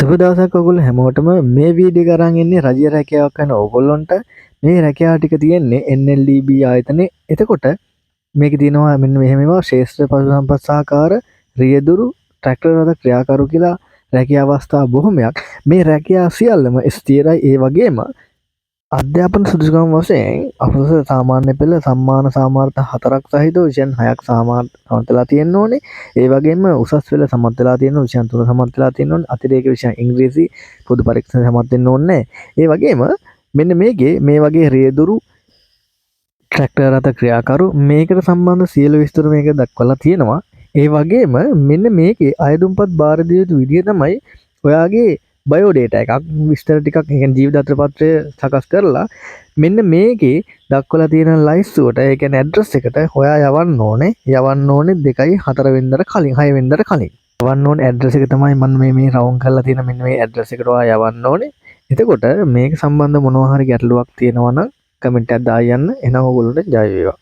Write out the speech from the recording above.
සුබ දවසක් ඔයගොල්ලෝ හැමෝටම මේ වීඩියෝ එක අරන් ඉන්නේ රජය රැකියාවක් කරන ඕගොල්ලන්ට මේ රැකියාව ටික තියෙන්නේ NLDB ආයතනයේ. එතකොට මේකේ තියෙනවා මෙන්න මෙහෙම ඒවා ශ්‍රේෂ්ඨ පශුසම්පත් සහකාර රියදුරු ට්‍රැක්ටර් රථ ක්‍රියාකරු කියලා රැකියා අවස්ථා බොහොමයක්. මේ රැකියා සියල්ලම ස්ථිරයි. ඒ වගේම අධ්‍යාපන සුදුසුකම් වශයෙන් අපසර සාමාන්‍ය පෙළ සම්මාන සාමාර්ථ 4ක් සහිතව විෂයන් 6ක් සමත් වෙලා තියෙන්න ඕනේ. ඒ වගේම උසස් පෙළ සමත් වෙලා තියෙන්න ඕනේ. විෂයන් 3 සමත් වෙලා තියෙන්න ඕනේ. අතිරේක විෂයන් ඉංග්‍රීසි පොදු පරීක්ෂණ සමත් වෙන්න ඕනේ. ඒ වගේම මෙන්න මේකේ මේ වගේ රියදුරු ට්‍රැක්ටර් රථ ක්‍රියාකරු මේකට සම්බන්ධ සියලු විස්තර මේක දක්වලා තියෙනවා. ඒ වගේම මෙන්න මේකේ අයදුම්පත් බාර දිය යුතු විදිය තමයි ඔයාගේ බයෝඩේටා එකක් විස්තර ටිකක් කියන්නේ ජීවිත අතර පත්‍රය සකස් කරලා මෙන්න මේකේ දක්වලා තියෙන ලයිස්තුවට ඒ කියන්නේ ඇඩ්‍රස් එකට හොයා යවන්න ඕනේ 2:4 වෙනිදාට කලින් 6 වෙනිදාට කලින් යවන්න ඕනේ ඇඩ්‍රස් එක තමයි මම මේ රවුන්ඩ් කරලා තියෙන මෙන්න මේ ඇඩ්‍රස් එකට ඔයා යවන්න ඕනේ. එතකොට මේක සම්බන්ධ මොනවා හරි ගැටලුවක් තියෙනවා නම් කමෙන්ට් එකක් දාලා යන්න. එහෙනම් ඔයගොල්ලන්ට ජය වේවා.